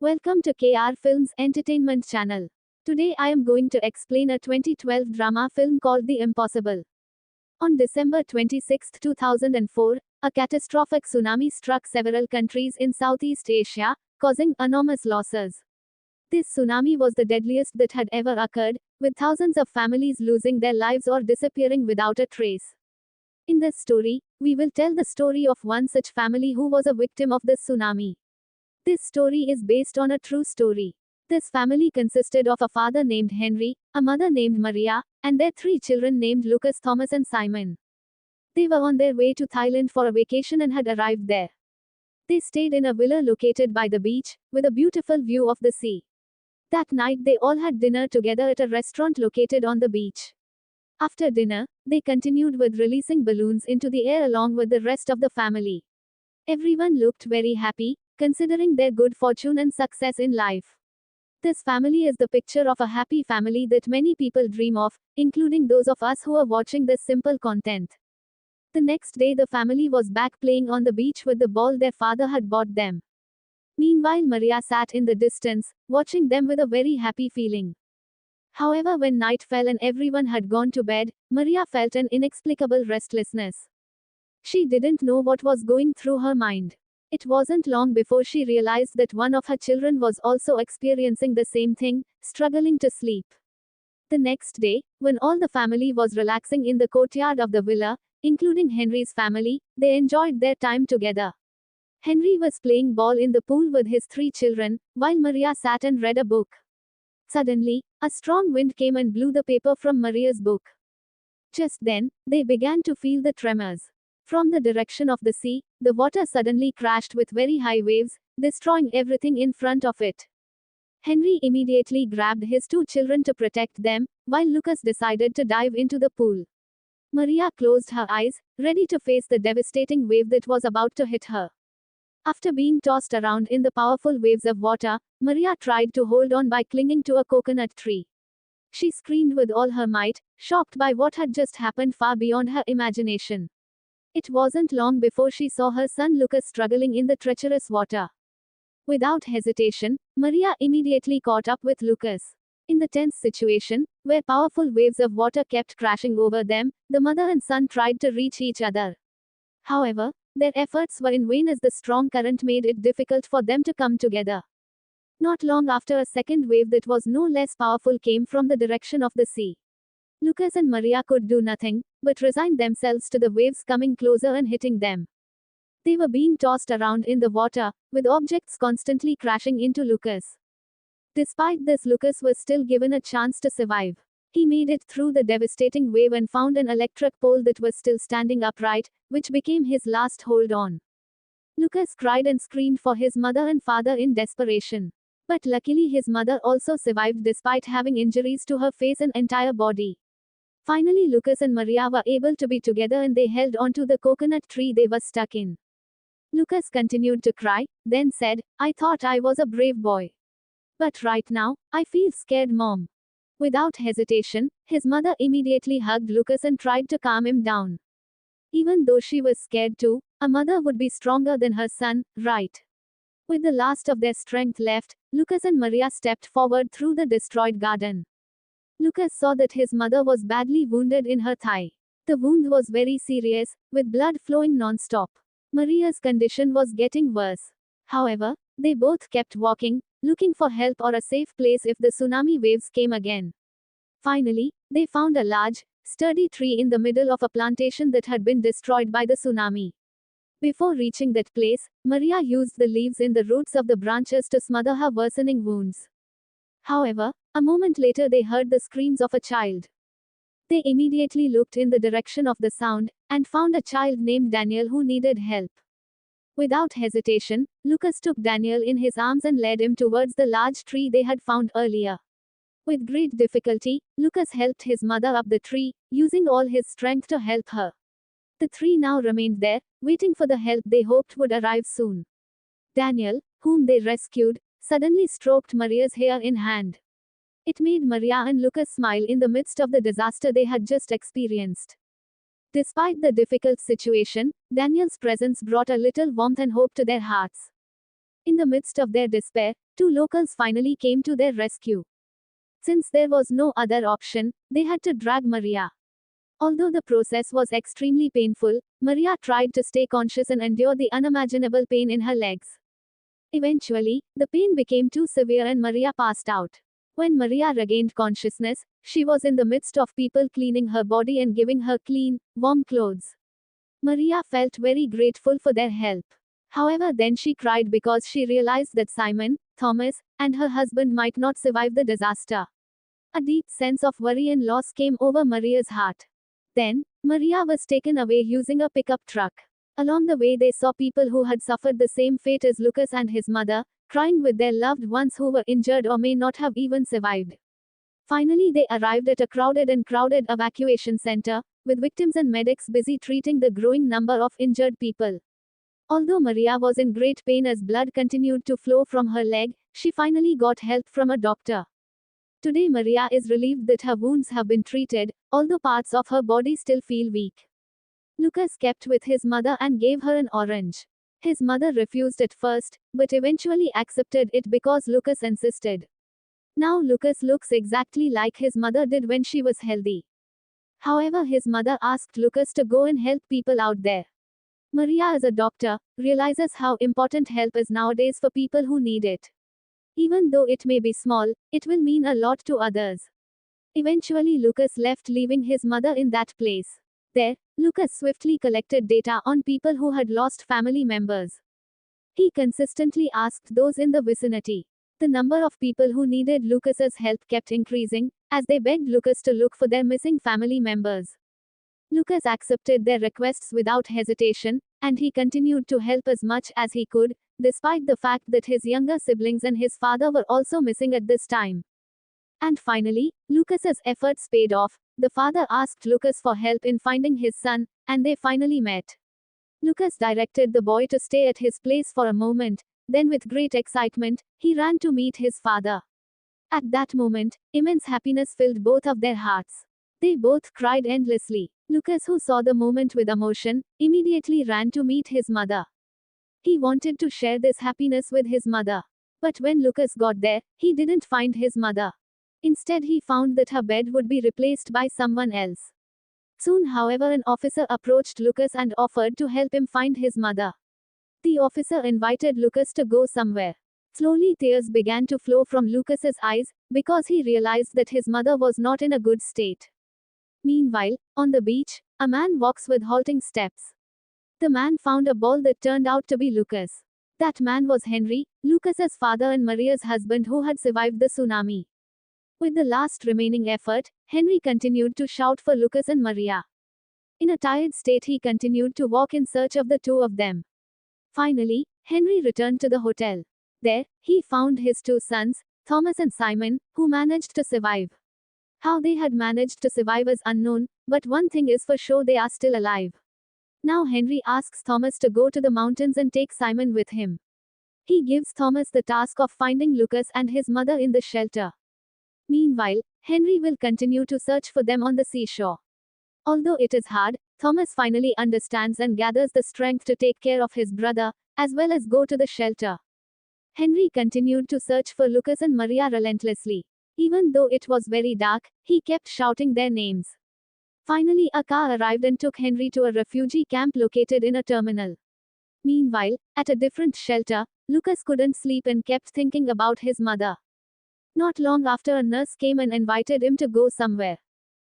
Welcome to KR Films Entertainment Channel. Today I am going to explain a 2012 drama film called The Impossible. On December 26, 2004, a catastrophic tsunami struck several countries in Southeast Asia, causing enormous losses. This tsunami was the deadliest that had ever occurred, with thousands of families losing their lives or disappearing without a trace. In this story, we will tell the story of one such family who was a victim of this tsunami. This story is based on a true story. This family consisted of a father named Henry, a mother named Maria, and their three children named Lucas, Thomas, and Simon. They were on their way to Thailand for a vacation and had arrived there. They stayed in a villa located by the beach, with a beautiful view of the sea. That night they all had dinner together at a restaurant located on the beach. After dinner, they continued with releasing balloons into the air along with the rest of the family. Everyone looked very happy, considering their good fortune and success in life. This family is the picture of a happy family that many people dream of, including those of us who are watching this simple content. The next day the family was back playing on the beach with the ball their father had bought them. Meanwhile Maria sat in the distance, watching them with a very happy feeling. However, when night fell and everyone had gone to bed, Maria felt an inexplicable restlessness. She didn't know what was going through her mind. It wasn't long before she realized that one of her children was also experiencing the same thing, struggling to sleep. The next day, when all the family was relaxing in the courtyard of the villa, including Henry's family, they enjoyed their time together. Henry was playing ball in the pool with his three children, while Maria sat and read a book. Suddenly, a strong wind came and blew the paper from Maria's book. Just then, they began to feel the tremors. From the direction of the sea, the water suddenly crashed with very high waves, destroying everything in front of it. Henry immediately grabbed his two children to protect them, while Lucas decided to dive into the pool. Maria closed her eyes, ready to face the devastating wave that was about to hit her. After being tossed around in the powerful waves of water, Maria tried to hold on by clinging to a coconut tree. She screamed with all her might, shocked by what had just happened far beyond her imagination. It wasn't long before she saw her son Lucas struggling in the treacherous water. Without hesitation, Maria immediately caught up with Lucas. In the tense situation, where powerful waves of water kept crashing over them, the mother and son tried to reach each other. However, their efforts were in vain as the strong current made it difficult for them to come together. Not long after, a second wave that was no less powerful came from the direction of the sea. Lucas and Maria could do nothing, but resigned themselves to the waves coming closer and hitting them. They were being tossed around in the water, with objects constantly crashing into Lucas. Despite this, Lucas was still given a chance to survive. He made it through the devastating wave and found an electric pole that was still standing upright, which became his last hold on. Lucas cried and screamed for his mother and father in desperation. But luckily his mother also survived despite having injuries to her face and entire body. Finally Lucas and Maria were able to be together and they held onto the coconut tree they were stuck in. Lucas continued to cry, then said, "I thought I was a brave boy. But right now, I feel scared, Mom." Without hesitation, his mother immediately hugged Lucas and tried to calm him down. Even though she was scared too, a mother would be stronger than her son, right? With the last of their strength left, Lucas and Maria stepped forward through the destroyed garden. Lucas saw that his mother was badly wounded in her thigh. The wound was very serious, with blood flowing non-stop. Maria's condition was getting worse. However, they both kept walking, looking for help or a safe place if the tsunami waves came again. Finally, they found a large, sturdy tree in the middle of a plantation that had been destroyed by the tsunami. Before reaching that place, Maria used the leaves in the roots of the branches to smother her worsening wounds. However, a moment later they heard the screams of a child. They immediately looked in the direction of the sound, and found a child named Daniel who needed help. Without hesitation, Lucas took Daniel in his arms and led him towards the large tree they had found earlier. With great difficulty, Lucas helped his mother up the tree, using all his strength to help her. The three now remained there, waiting for the help they hoped would arrive soon. Daniel, whom they rescued, suddenly stroked Maria's hair in hand. It made Maria and Lucas smile in the midst of the disaster they had just experienced. Despite the difficult situation, Daniel's presence brought a little warmth and hope to their hearts. In the midst of their despair, two locals finally came to their rescue. Since there was no other option, they had to drag Maria. Although the process was extremely painful, Maria tried to stay conscious and endure the unimaginable pain in her legs. Eventually, the pain became too severe and Maria passed out. When Maria regained consciousness, she was in the midst of people cleaning her body and giving her clean, warm clothes. Maria felt very grateful for their help. However, then she cried because she realized that Simon, Thomas, and her husband might not survive the disaster. A deep sense of worry and loss came over Maria's heart. Then, Maria was taken away using a pickup truck. Along the way, they saw people who had suffered the same fate as Lucas and his mother, crying with their loved ones who were injured or may not have even survived. Finally, they arrived at a crowded evacuation center, with victims and medics busy treating the growing number of injured people. Although Maria was in great pain as blood continued to flow from her leg, she finally got help from a doctor. Today, Maria is relieved that her wounds have been treated, although parts of her body still feel weak. Lucas kept with his mother and gave her an orange. His mother refused at first, but eventually accepted it because Lucas insisted. Now Lucas looks exactly like his mother did when she was healthy. However, his mother asked Lucas to go and help people out there. Maria, as a doctor, realizes how important help is nowadays for people who need it. Even though it may be small, it will mean a lot to others. Eventually, Lucas left, leaving his mother in that place. There, Lucas swiftly collected data on people who had lost family members. He consistently asked those in the vicinity. The number of people who needed Lucas's help kept increasing, as they begged Lucas to look for their missing family members. Lucas accepted their requests without hesitation, and he continued to help as much as he could, despite the fact that his younger siblings and his father were also missing at this time. And finally, Lucas's efforts paid off. The father asked Lucas for help in finding his son, and they finally met. Lucas directed the boy to stay at his place for a moment, then with great excitement, he ran to meet his father. At that moment, immense happiness filled both of their hearts. They both cried endlessly. Lucas, who saw the moment with emotion, immediately ran to meet his mother. He wanted to share this happiness with his mother. But when Lucas got there, he didn't find his mother. Instead, he found that her bed would be replaced by someone else. Soon, however, an officer approached Lucas and offered to help him find his mother. The officer invited Lucas to go somewhere. Slowly, tears began to flow from Lucas's eyes, because he realized that his mother was not in a good state. Meanwhile, on the beach, a man walks with halting steps. The man found a ball that turned out to be Lucas. That man was Henry, Lucas's father and Maria's husband, who had survived the tsunami. With the last remaining effort, Henry continued to shout for Lucas and Maria. In a tired state, he continued to walk in search of the two of them. Finally, Henry returned to the hotel. There, he found his two sons, Thomas and Simon, who managed to survive. How they had managed to survive is unknown, but one thing is for sure: they are still alive. Now Henry asks Thomas to go to the mountains and take Simon with him. He gives Thomas the task of finding Lucas and his mother in the shelter. Meanwhile, Henry will continue to search for them on the seashore. Although it is hard, Thomas finally understands and gathers the strength to take care of his brother, as well as go to the shelter. Henry continued to search for Lucas and Maria relentlessly. Even though it was very dark, he kept shouting their names. Finally, a car arrived and took Henry to a refugee camp located in a terminal. Meanwhile, at a different shelter, Lucas couldn't sleep and kept thinking about his mother. Not long after, a nurse came and invited him to go somewhere.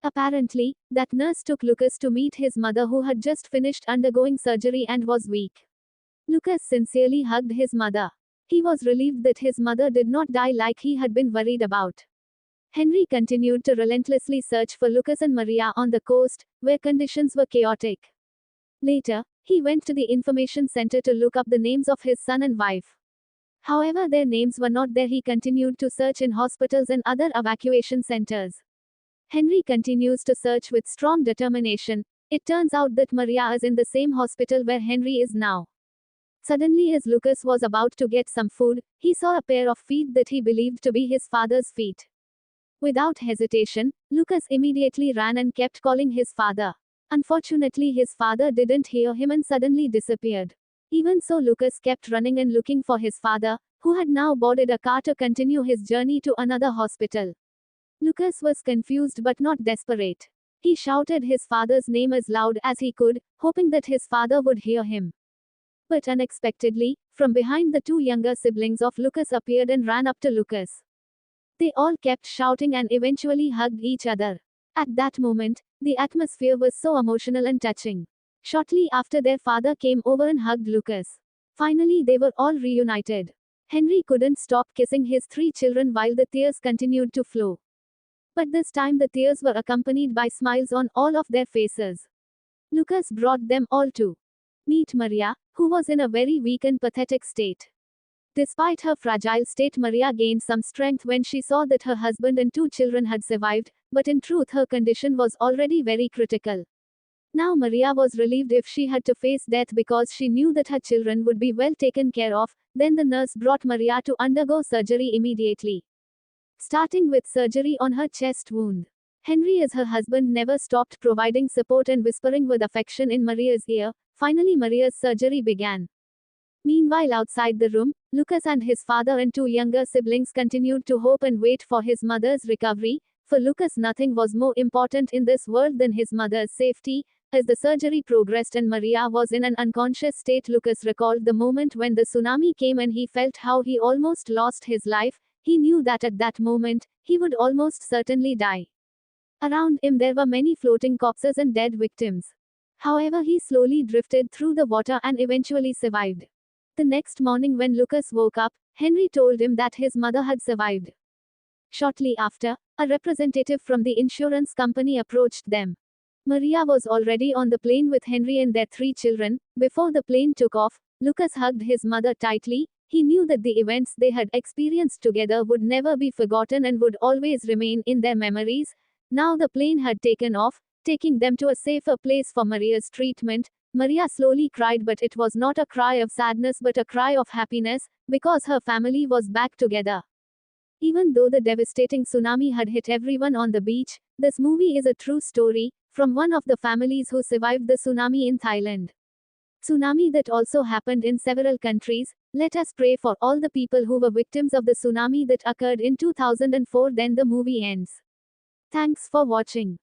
Apparently, that nurse took Lucas to meet his mother, who had just finished undergoing surgery and was weak. Lucas sincerely hugged his mother. He was relieved that his mother did not die like he had been worried about. Henry continued to relentlessly search for Lucas and Maria on the coast, where conditions were chaotic. Later, he went to the information center to look up the names of his son and wife. However, their names were not there. He continued to search in hospitals and other evacuation centers. Henry continues to search with strong determination. It turns out that Maria is in the same hospital where Henry is now. Suddenly, as Lucas was about to get some food, he saw a pair of feet that he believed to be his father's feet. Without hesitation, Lucas immediately ran and kept calling his father. Unfortunately, his father didn't hear him and suddenly disappeared. Even so, Lucas kept running and looking for his father, who had now boarded a car to continue his journey to another hospital. Lucas was confused but not desperate. He shouted his father's name as loud as he could, hoping that his father would hear him. But unexpectedly, from behind, the two younger siblings of Lucas appeared and ran up to Lucas. They all kept shouting and eventually hugged each other. At that moment, the atmosphere was so emotional and touching. Shortly after, their father came over and hugged Lucas. Finally, they were all reunited. Henry couldn't stop kissing his three children while the tears continued to flow. But this time the tears were accompanied by smiles on all of their faces. Lucas brought them all to meet Maria, who was in a very weak and pathetic state. Despite her fragile state, Maria gained some strength when she saw that her husband and two children had survived, but in truth her condition was already very critical. Now Maria was relieved if she had to face death because she knew that her children would be well taken care of. Then the nurse brought Maria to undergo surgery immediately. Starting with surgery on her chest wound. Henry, as her husband, never stopped providing support and whispering with affection in Maria's ear. Finally, Maria's surgery began. Meanwhile, outside the room, Lucas and his father and two younger siblings continued to hope and wait for his mother's recovery. For Lucas, nothing was more important in this world than his mother's safety. As the surgery progressed and Maria was in an unconscious state, Lucas recalled the moment when the tsunami came and he felt how he almost lost his life. He knew that at that moment, he would almost certainly die. Around him there were many floating corpses and dead victims. However, he slowly drifted through the water and eventually survived. The next morning when Lucas woke up, Henry told him that his mother had survived. Shortly after, a representative from the insurance company approached them. Maria was already on the plane with Henry and their three children. Before the plane took off, Lucas hugged his mother tightly. He knew that the events they had experienced together would never be forgotten and would always remain in their memories. Now the plane had taken off, taking them to a safer place for Maria's treatment. Maria slowly cried, but it was not a cry of sadness but a cry of happiness, because her family was back together. Even though the devastating tsunami had hit everyone on the beach, this movie is a true story, from one of the families who survived the tsunami in Thailand. Tsunami that also happened in several countries. Let us pray for all the people who were victims of the tsunami that occurred in 2004. Then the movie ends. Thanks for watching.